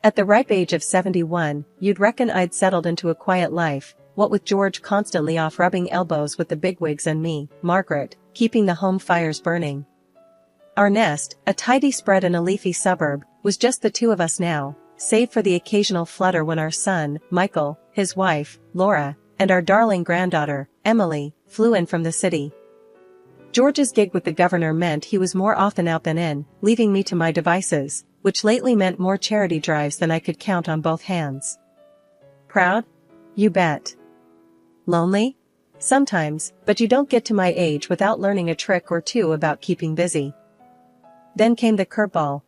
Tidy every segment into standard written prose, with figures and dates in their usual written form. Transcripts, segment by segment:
At the ripe age of 71, you'd reckon I'd settled into a quiet life, what with George constantly off rubbing elbows with the bigwigs and me, Margaret, keeping the home fires burning. Our nest, a tidy spread in a leafy suburb, was just the two of us now, save for the occasional flutter when our son, Michael, his wife, Laura, and our darling granddaughter, Emily, flew in from the city. George's gig with the governor meant he was more often out than in, leaving me to my devices, which lately meant more charity drives than I could count on both hands. Proud? You bet. Lonely? Sometimes, but you don't get to my age without learning a trick or two about keeping busy. Then came the curveball.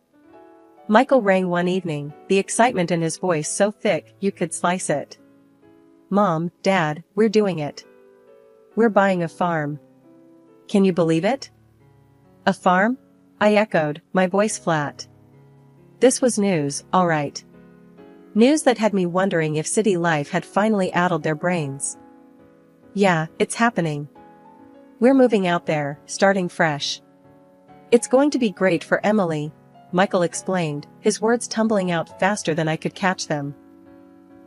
Michael rang one evening, the excitement in his voice so thick you could slice it. Mom, Dad, we're doing it. We're buying a farm. Can you believe it? A farm? I echoed, my voice flat. This was news, all right. News that had me wondering if city life had finally addled their brains. Yeah, it's happening. We're moving out there, starting fresh. It's going to be great for Emily, Michael explained, his words tumbling out faster than I could catch them.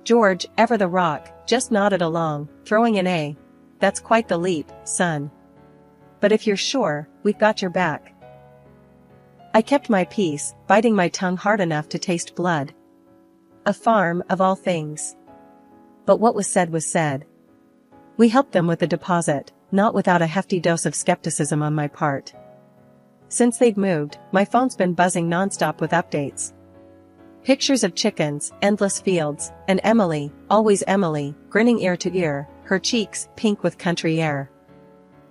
George, ever the rock, just nodded along, throwing an A. That's quite the leap, son. But if you're sure, we've got your back. I kept my peace, biting my tongue hard enough to taste blood. A farm, of all things. But what was said was said. We helped them with the deposit, not without a hefty dose of skepticism on my part. Since they'd moved, my phone's been buzzing nonstop with updates. Pictures of chickens, endless fields, and Emily, always Emily, grinning ear to ear, her cheeks pink with country air.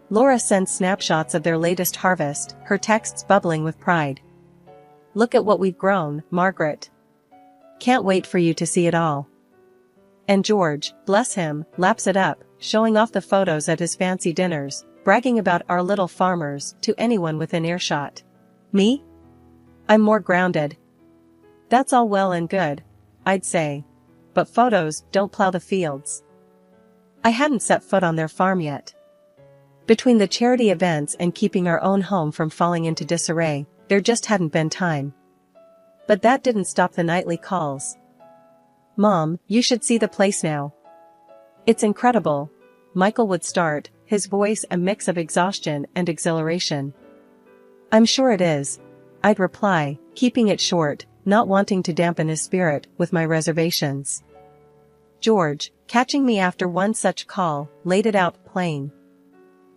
Laura sends snapshots of their latest harvest, her texts bubbling with pride. Look at what we've grown, Margaret. Can't wait for you to see it all. And George, bless him, laps it up, showing off the photos at his fancy dinners, bragging about our little farmers to anyone within earshot. Me? I'm more grounded. That's all well and good, I'd say. But photos don't plow the fields. I hadn't set foot on their farm yet. Between the charity events and keeping our own home from falling into disarray, there just hadn't been time. But that didn't stop the nightly calls. Mom, you should see the place now. It's incredible, Michael would start, his voice a mix of exhaustion and exhilaration. I'm sure it is, I'd reply, keeping it short, not wanting to dampen his spirit with my reservations. George, catching me after one such call, laid it out plain.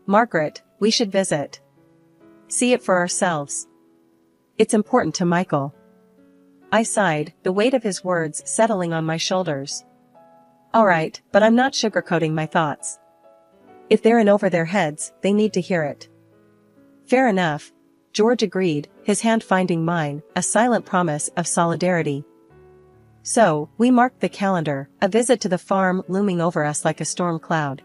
Margaret, we should visit. See it for ourselves. It's important to Michael. I sighed, the weight of his words settling on my shoulders. All right, but I'm not sugarcoating my thoughts. If they're in over their heads, they need to hear it. Fair enough, George agreed, his hand finding mine, a silent promise of solidarity. So, we marked the calendar, a visit to the farm looming over us like a storm cloud.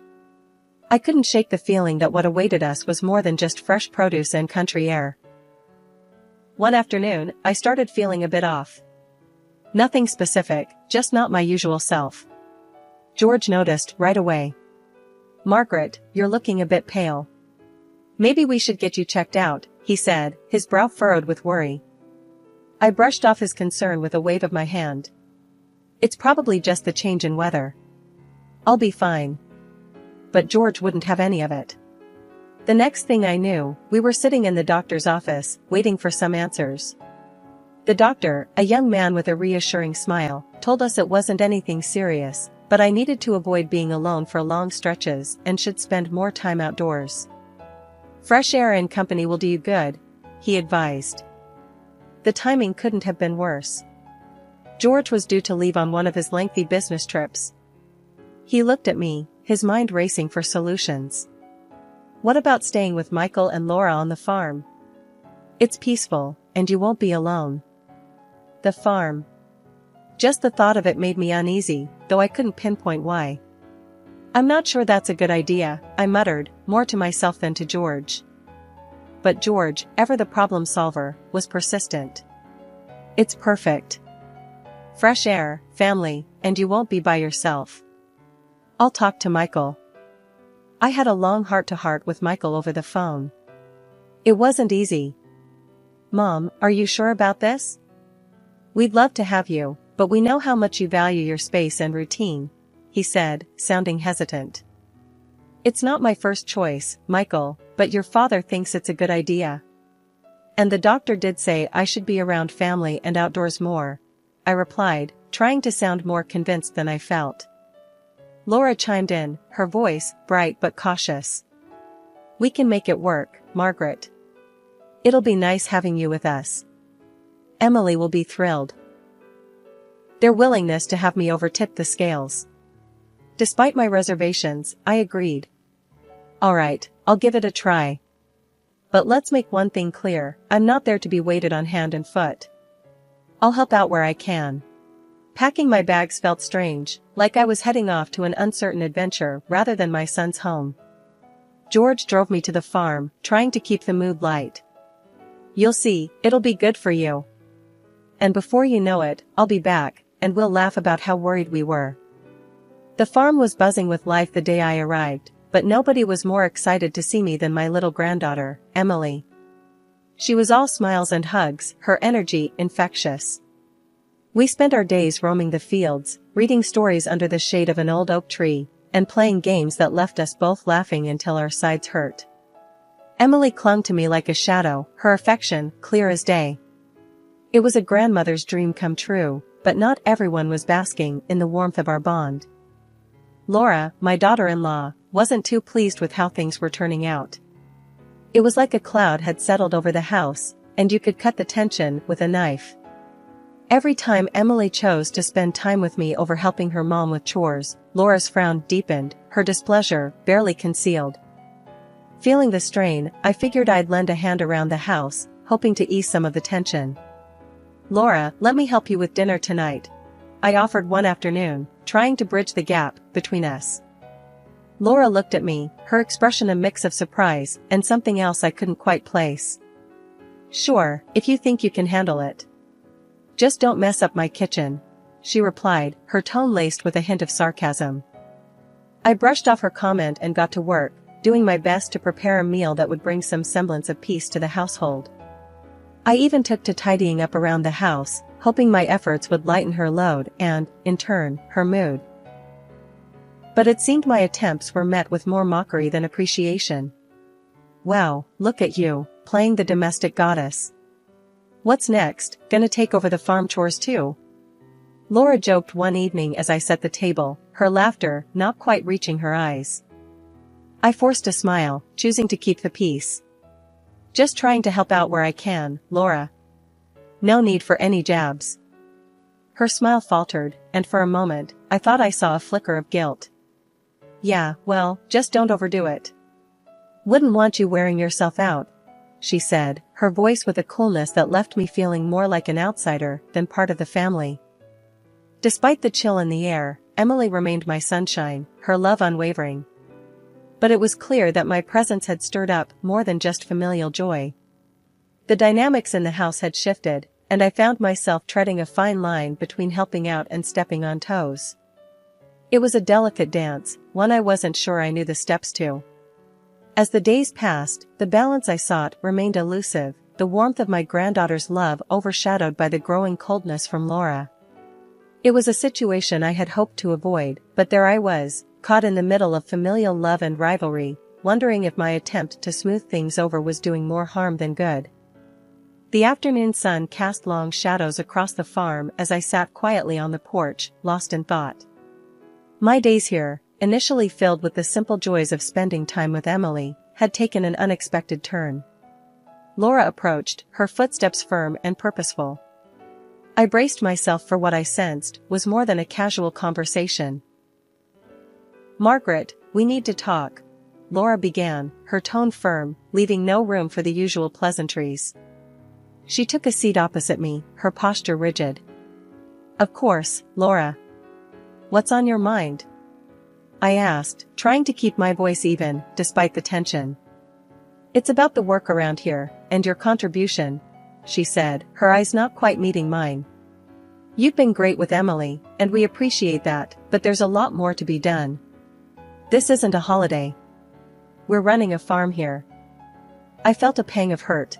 I couldn't shake the feeling that what awaited us was more than just fresh produce and country air. One afternoon, I started feeling a bit off. Nothing specific, just not my usual self. George noticed right away. Margaret, you're looking a bit pale. Maybe we should get you checked out, he said, his brow furrowed with worry. I brushed off his concern with a wave of my hand. It's probably just the change in weather. I'll be fine. But George wouldn't have any of it. The next thing I knew, we were sitting in the doctor's office, waiting for some answers. The doctor, a young man with a reassuring smile, told us it wasn't anything serious, but I needed to avoid being alone for long stretches and should spend more time outdoors. Fresh air and company will do you good, he advised. The timing couldn't have been worse. George was due to leave on one of his lengthy business trips. He looked at me, his mind racing for solutions. What about staying with Michael and Laura on the farm? It's peaceful, and you won't be alone. The farm. Just the thought of it made me uneasy, though I couldn't pinpoint why. I'm not sure that's a good idea, I muttered, more to myself than to George. But George, ever the problem solver, was persistent. It's perfect. Fresh air, family, and you won't be by yourself. I'll talk to Michael. I had a long heart-to-heart with Michael over the phone. It wasn't easy. Mom, are you sure about this? We'd love to have you, but we know how much you value your space and routine," he said, sounding hesitant. "It's not my first choice, Michael, but your father thinks it's a good idea. And the doctor did say I should be around family and outdoors more," I replied, trying to sound more convinced than I felt. Laura chimed in, her voice bright but cautious. "We can make it work, Margaret. It'll be nice having you with us. Emily will be thrilled." Their willingness to have me over tipped the scales. Despite my reservations, I agreed. "All right, I'll give it a try. But let's make one thing clear, I'm not there to be waited on hand and foot. I'll help out where I can." Packing my bags felt strange, like I was heading off to an uncertain adventure rather than my son's home. George drove me to the farm, trying to keep the mood light. "You'll see, it'll be good for you. And before you know it, I'll be back, and we'll laugh about how worried we were." The farm was buzzing with life the day I arrived, but nobody was more excited to see me than my little granddaughter, Emily. She was all smiles and hugs, her energy infectious. We spent our days roaming the fields, reading stories under the shade of an old oak tree, and playing games that left us both laughing until our sides hurt. Emily clung to me like a shadow, her affection clear as day. It was a grandmother's dream come true, but not everyone was basking in the warmth of our bond. Laura, my daughter-in-law, wasn't too pleased with how things were turning out. It was like a cloud had settled over the house, and you could cut the tension with a knife. Every time Emily chose to spend time with me over helping her mom with chores, Laura's frown deepened, her displeasure barely concealed. Feeling the strain, I figured I'd lend a hand around the house, hoping to ease some of the tension. "Laura, let me help you with dinner tonight," I offered one afternoon, trying to bridge the gap between us. Laura looked at me, her expression a mix of surprise and something else I couldn't quite place. "Sure, if you think you can handle it. Just don't mess up my kitchen," she replied, her tone laced with a hint of sarcasm. I brushed off her comment and got to work, doing my best to prepare a meal that would bring some semblance of peace to the household. I even took to tidying up around the house, hoping my efforts would lighten her load and, in turn, her mood. But it seemed my attempts were met with more mockery than appreciation. "Wow, look at you, playing the domestic goddess. What's next, gonna take over the farm chores too?" Laura joked one evening as I set the table, her laughter not quite reaching her eyes. I forced a smile, choosing to keep the peace. "Just trying to help out where I can, Laura. No need for any jabs." Her smile faltered, and for a moment, I thought I saw a flicker of guilt. "Yeah, well, just don't overdo it. Wouldn't want you wearing yourself out," she said, her voice with a coolness that left me feeling more like an outsider than part of the family. Despite the chill in the air, Emily remained my sunshine, her love unwavering. But it was clear that my presence had stirred up more than just familial joy. The dynamics in the house had shifted, and I found myself treading a fine line between helping out and stepping on toes. It was a delicate dance, one I wasn't sure I knew the steps to. As the days passed, the balance I sought remained elusive, the warmth of my granddaughter's love overshadowed by the growing coldness from Laura. It was a situation I had hoped to avoid, but there I was, caught in the middle of familial love and rivalry, wondering if my attempt to smooth things over was doing more harm than good. The afternoon sun cast long shadows across the farm as I sat quietly on the porch, lost in thought. My days here, initially filled with the simple joys of spending time with Emily, had taken an unexpected turn. Laura approached, her footsteps firm and purposeful. I braced myself for what I sensed was more than a casual conversation. "Margaret, we need to talk," Laura began, her tone firm, leaving no room for the usual pleasantries. She took a seat opposite me, her posture rigid. "Of course, Laura. What's on your mind?" I asked, trying to keep my voice even, despite the tension. "It's about the work around here, and your contribution," she said, her eyes not quite meeting mine. "You've been great with Emily, and we appreciate that, but there's a lot more to be done. This isn't a holiday. We're running a farm here." I felt a pang of hurt.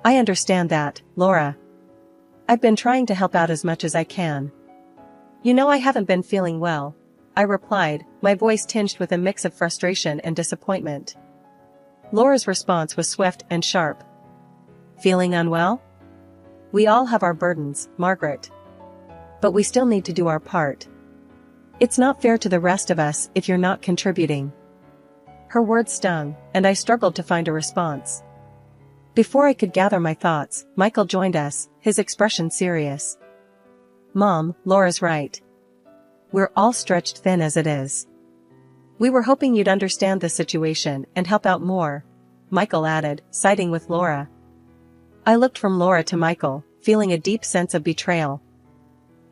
"I understand that, Laura. I've been trying to help out as much as I can. You know I haven't been feeling well, I replied, my voice tinged with a mix of frustration and disappointment. Laura's response was swift and sharp. Feeling unwell? We all have our burdens, Margaret. But we still need to do our part. It's not fair to the rest of us if you're not contributing. Her words stung, and I struggled to find a response. Before I could gather my thoughts, Michael joined us, his expression serious. Mom, Laura's right. We're all stretched thin as it is. We were hoping you'd understand the situation and help out more, Michael added, siding with Laura. I looked from Laura to Michael, feeling a deep sense of betrayal.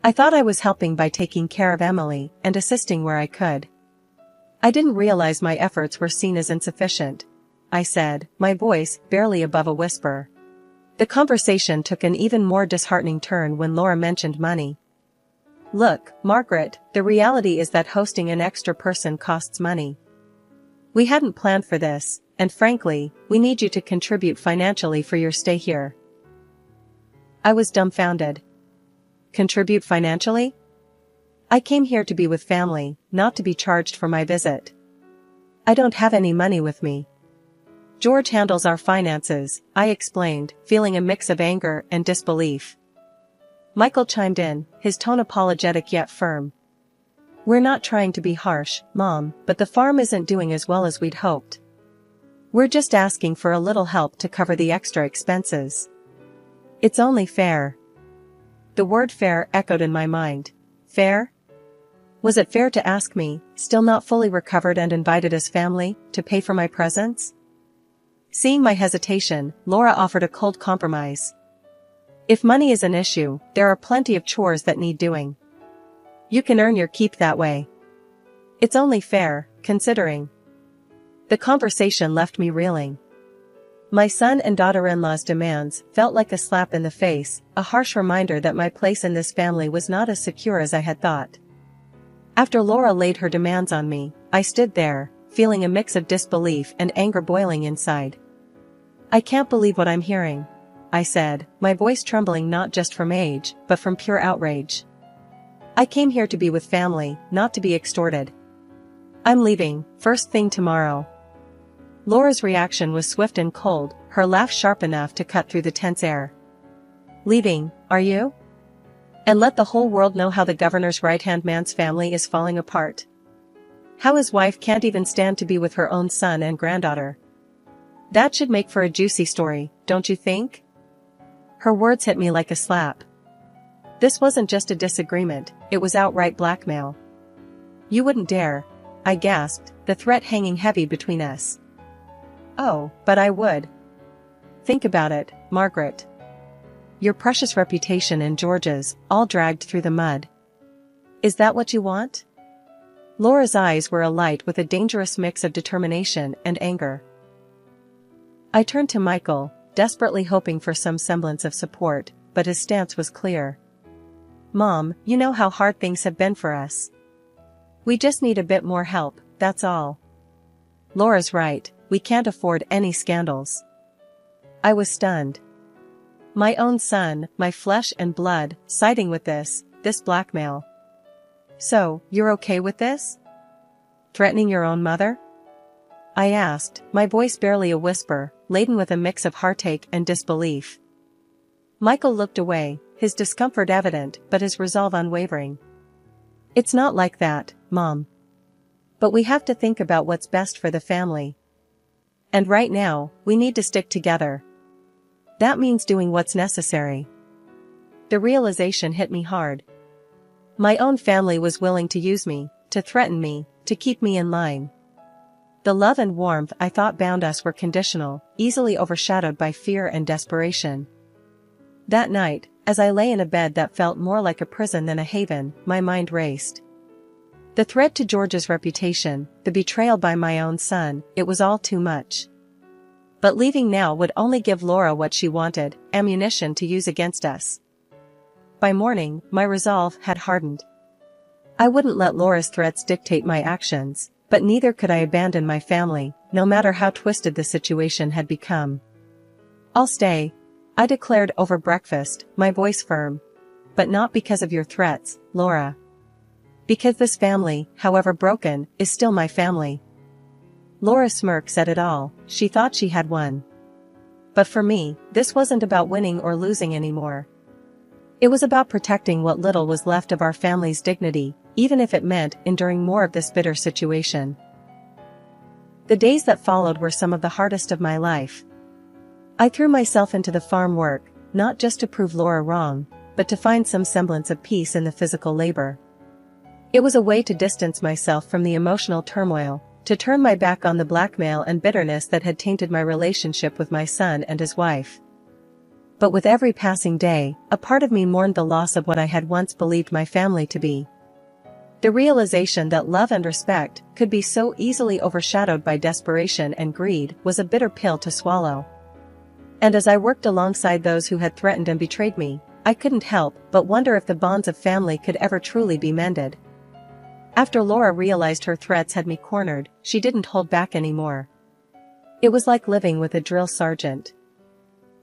I thought I was helping by taking care of Emily and assisting where I could. I didn't realize my efforts were seen as insufficient, I said, my voice barely above a whisper. The conversation took an even more disheartening turn when Laura mentioned money. Look, Margaret, the reality is that hosting an extra person costs money. We hadn't planned for this, and frankly, we need you to contribute financially for your stay here. I was dumbfounded. Contribute financially? I came here to be with family, not to be charged for my visit. I don't have any money with me. George handles our finances, I explained, feeling a mix of anger and disbelief. Michael chimed in, his tone apologetic yet firm. We're not trying to be harsh, Mom, but the farm isn't doing as well as we'd hoped. We're just asking for a little help to cover the extra expenses. It's only fair. The word fair echoed in my mind. Fair? Was it fair to ask me, still not fully recovered and invited as family, to pay for my presence? Seeing my hesitation, Laura offered a cold compromise. If money is an issue, there are plenty of chores that need doing. You can earn your keep that way. It's only fair, considering. The conversation left me reeling. My son and daughter-in-law's demands felt like a slap in the face, a harsh reminder that my place in this family was not as secure as I had thought. After Laura laid her demands on me, I stood there, feeling a mix of disbelief and anger boiling inside. I can't believe what I'm hearing, I said, my voice trembling not just from age, but from pure outrage. I came here to be with family, not to be extorted. I'm leaving, first thing tomorrow. Laura's reaction was swift and cold, her laugh sharp enough to cut through the tense air. Leaving, are you? And let the whole world know how the governor's right-hand man's family is falling apart. How his wife can't even stand to be with her own son and granddaughter. That should make for a juicy story, don't you think? Her words hit me like a slap. This wasn't just a disagreement, it was outright blackmail. You wouldn't dare, I gasped, the threat hanging heavy between us. Oh, but I would. Think about it, Margaret. Your precious reputation and George's, all dragged through the mud. Is that what you want? Laura's eyes were alight with a dangerous mix of determination and anger. I turned to Michael, desperately hoping for some semblance of support, but his stance was clear. Mom, you know how hard things have been for us. We just need a bit more help, that's all. Laura's right, we can't afford any scandals. I was stunned. My own son, my flesh and blood, siding with this blackmail. So, you're okay with this? Threatening your own mother? I asked, my voice barely a whisper, laden with a mix of heartache and disbelief. Michael looked away, his discomfort evident but his resolve unwavering. It's not like that, Mom. But we have to think about what's best for the family. And right now, we need to stick together. That means doing what's necessary. The realization hit me hard. My own family was willing to use me, to threaten me, to keep me in line. The love and warmth I thought bound us were conditional, easily overshadowed by fear and desperation. That night, as I lay in a bed that felt more like a prison than a haven, my mind raced. The threat to George's reputation, the betrayal by my own son, it was all too much. But leaving now would only give Laura what she wanted, ammunition to use against us. By morning, my resolve had hardened. I wouldn't let Laura's threats dictate my actions, but neither could I abandon my family, no matter how twisted the situation had become. I'll stay, I declared over breakfast, my voice firm. But not because of your threats, Laura. Because this family, however broken, is still my family. Laura smirks at it all, she thought she had won. But for me, this wasn't about winning or losing anymore. It was about protecting what little was left of our family's dignity, even if it meant enduring more of this bitter situation. The days that followed were some of the hardest of my life. I threw myself into the farm work, not just to prove Laura wrong, but to find some semblance of peace in the physical labor. It was a way to distance myself from the emotional turmoil, to turn my back on the blackmail and bitterness that had tainted my relationship with my son and his wife. But with every passing day, a part of me mourned the loss of what I had once believed my family to be. The realization that love and respect could be so easily overshadowed by desperation and greed was a bitter pill to swallow. And as I worked alongside those who had threatened and betrayed me, I couldn't help but wonder if the bonds of family could ever truly be mended. After Laura realized her threats had me cornered, she didn't hold back anymore. It was like living with a drill sergeant.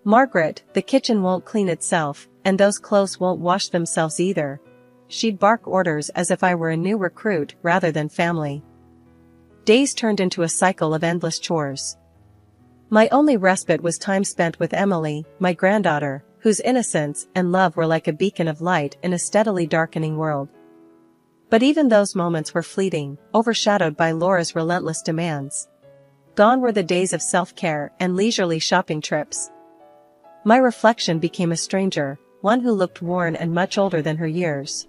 Margaret, the kitchen won't clean itself, and those clothes won't wash themselves either. She'd bark orders as if I were a new recruit rather than family. Days turned into a cycle of endless chores. My only respite was time spent with Emily, my granddaughter, whose innocence and love were like a beacon of light in a steadily darkening world. But even those moments were fleeting, overshadowed by Laura's relentless demands. Gone were the days of self-care and leisurely shopping trips. My reflection became a stranger, one who looked worn and much older than her years.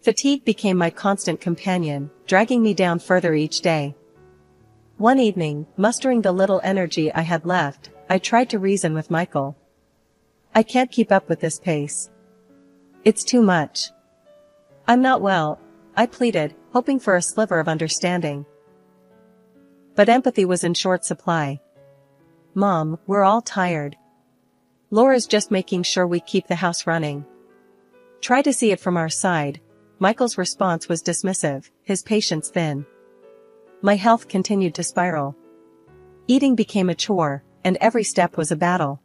Fatigue became my constant companion, dragging me down further each day. One evening, mustering the little energy I had left, I tried to reason with Michael. I can't keep up with this pace. It's too much. I'm not well, I pleaded, hoping for a sliver of understanding. But empathy was in short supply. Mom, we're all tired. Laura's just making sure we keep the house running. Try to see it from our side. Michael's response was dismissive, his patience thin. My health continued to spiral. Eating became a chore, and every step was a battle.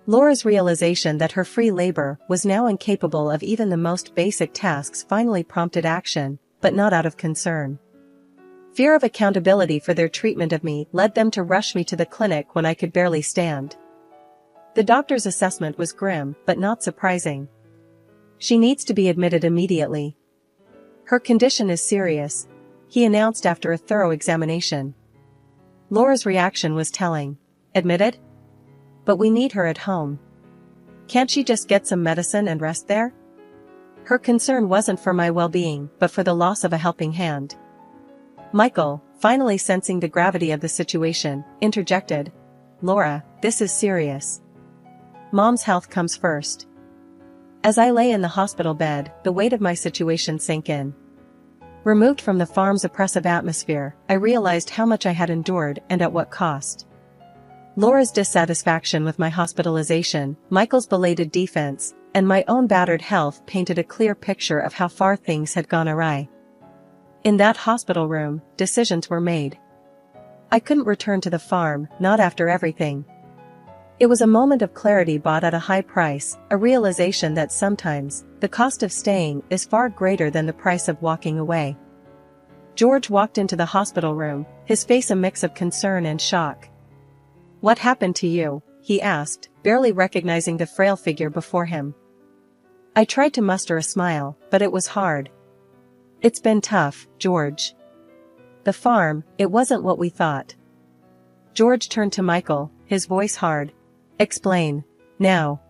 Laura's realization that her free labor was now incapable of even the most basic tasks finally prompted action, but not out of concern. Fear of accountability for their treatment of me led them to rush me to the clinic when I could barely stand. The doctor's assessment was grim, but not surprising. She needs to be admitted immediately. Her condition is serious, he announced after a thorough examination. Laura's reaction was telling. Admitted? But we need her at home. Can't she just get some medicine and rest there? Her concern wasn't for my well-being, but for the loss of a helping hand. Michael, finally sensing the gravity of the situation, interjected. Laura, this is serious. Mom's health comes first. As I lay in the hospital bed, the weight of my situation sank in. Removed from the farm's oppressive atmosphere, I realized how much I had endured and at what cost. Laura's dissatisfaction with my hospitalization, Michael's belated defense, and my own battered health painted a clear picture of how far things had gone awry. In that hospital room, decisions were made. I couldn't return to the farm, not after everything. It was a moment of clarity bought at a high price, a realization that sometimes, the cost of staying is far greater than the price of walking away. George walked into the hospital room, his face a mix of concern and shock. What happened to you? He asked, barely recognizing the frail figure before him. I tried to muster a smile, but it was hard. It's been tough, George. The farm, it wasn't what we thought. George turned to Michael, his voice hard. Explain, now.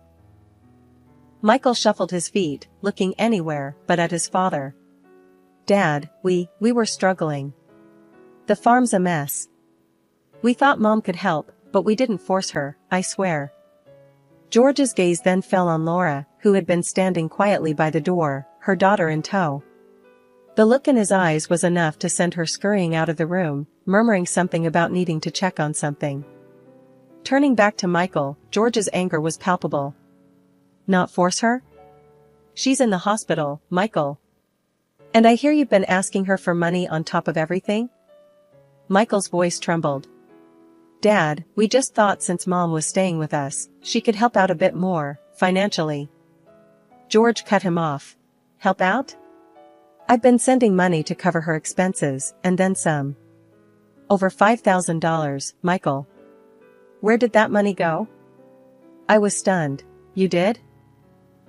Michael shuffled his feet, looking anywhere but at his father. Dad, we were struggling. The farm's a mess. We thought Mom could help, but we didn't force her, I swear. George's gaze then fell on Laura, who had been standing quietly by the door, her daughter in tow. The look in his eyes was enough to send her scurrying out of the room, murmuring something about needing to check on something. Turning back to Michael, George's anger was palpable. Not force her? She's in the hospital, Michael. And I hear you've been asking her for money on top of everything? Michael's voice trembled. Dad, we just thought since Mom was staying with us, she could help out a bit more, financially. George cut him off. Help out? I've been sending money to cover her expenses, and then some. Over $5,000, Michael. Where did that money go? I was stunned. You did?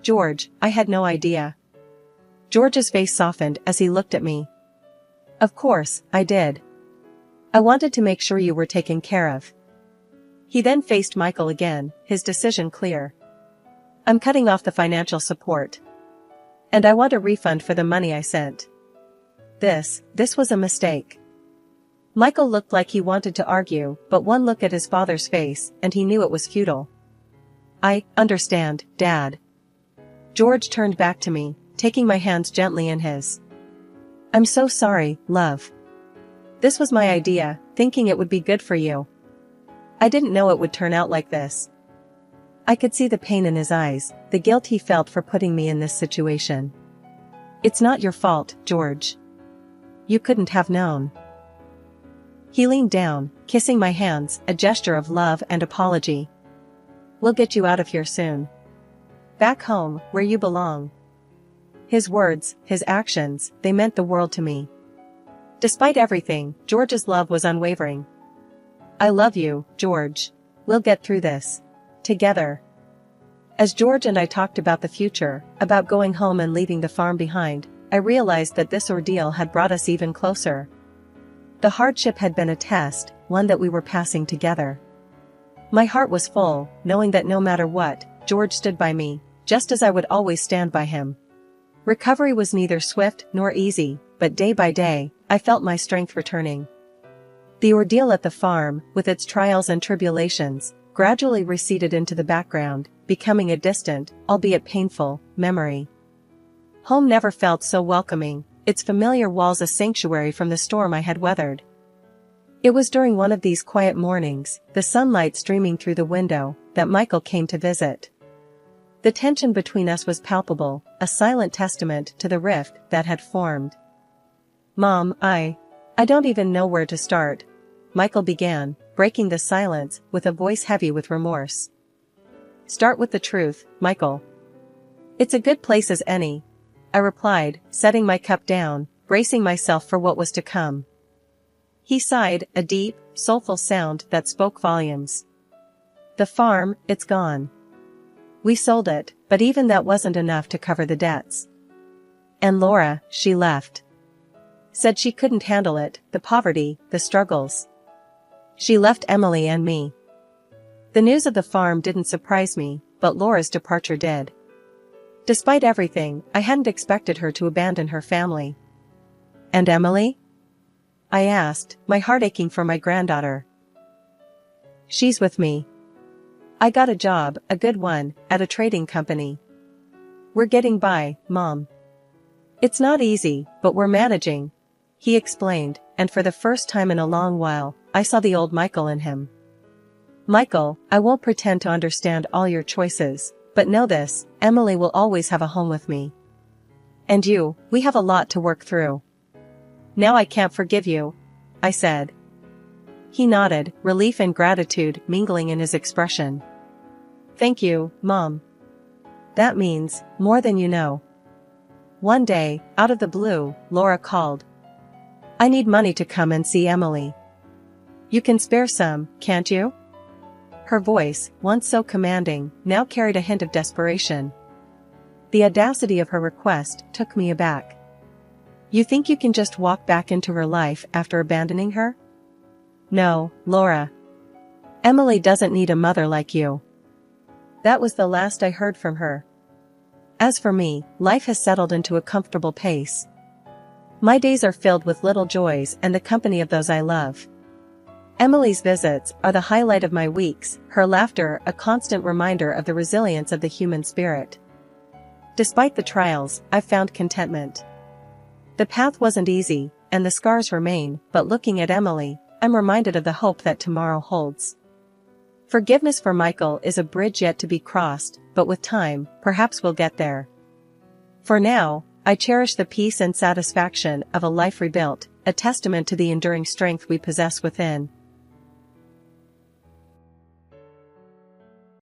George, I had no idea. George's face softened as he looked at me. Of course, I did. I wanted to make sure you were taken care of. He then faced Michael again, his decision clear. I'm cutting off the financial support. And I want a refund for the money I sent. This was a mistake. Michael looked like he wanted to argue, but one look at his father's face, and he knew it was futile. I understand, Dad. George turned back to me, taking my hands gently in his. I'm so sorry, love. This was my idea, thinking it would be good for you. I didn't know it would turn out like this. I could see the pain in his eyes, the guilt he felt for putting me in this situation. It's not your fault, George. You couldn't have known. He leaned down, kissing my hands, a gesture of love and apology. We'll get you out of here soon. Back home, where you belong. His words, his actions, they meant the world to me. Despite everything, George's love was unwavering. I love you, George. We'll get through this. Together. As George and I talked about the future, about going home and leaving the farm behind, I realized that this ordeal had brought us even closer. The hardship had been a test, one that we were passing together. My heart was full, knowing that no matter what, George stood by me, just as I would always stand by him. Recovery was neither swift nor easy, but day by day, I felt my strength returning. The ordeal at the farm, with its trials and tribulations, gradually receded into the background, becoming a distant, albeit painful, memory. Home never felt so welcoming, its familiar walls a sanctuary from the storm I had weathered. It was during one of these quiet mornings, the sunlight streaming through the window, that Michael came to visit. The tension between us was palpable, a silent testament to the rift that had formed. Mom, I don't even know where to start, Michael began, breaking the silence, with a voice heavy with remorse. Start with the truth, Michael. It's a good place as any, I replied, setting my cup down, bracing myself for what was to come. He sighed, a deep, soulful sound that spoke volumes. The farm, it's gone. We sold it, but even that wasn't enough to cover the debts. And Laura, she left. Said she couldn't handle it, the poverty, the struggles. She left Emily and me. The news of the farm didn't surprise me, but Laura's departure did. Despite everything, I hadn't expected her to abandon her family. And Emily? I asked, my heart aching for my granddaughter. She's with me. I got a job, a good one, at a trading company. We're getting by, Mom. It's not easy, but we're managing, he explained, and for the first time in a long while, I saw the old Michael in him. Michael, I won't pretend to understand all your choices, but know this, Emily will always have a home with me. And you, we have a lot to work through. Now I can't forgive you, I said. He nodded, relief and gratitude mingling in his expression. Thank you, Mom. That means more than you know. One day, out of the blue, Laura called. I need money to come and see Emily. You can spare some, can't you? Her voice, once so commanding, now carried a hint of desperation. The audacity of her request took me aback. You think you can just walk back into her life after abandoning her? No, Laura. Emily doesn't need a mother like you. That was the last I heard from her. As for me, life has settled into a comfortable pace. My days are filled with little joys and the company of those I love. Emily's visits are the highlight of my weeks, her laughter a constant reminder of the resilience of the human spirit. Despite the trials, I've found contentment. The path wasn't easy, and the scars remain, but looking at Emily, I'm reminded of the hope that tomorrow holds. Forgiveness for Michael is a bridge yet to be crossed, but with time, perhaps we'll get there. For now, I cherish the peace and satisfaction of a life rebuilt, a testament to the enduring strength we possess within.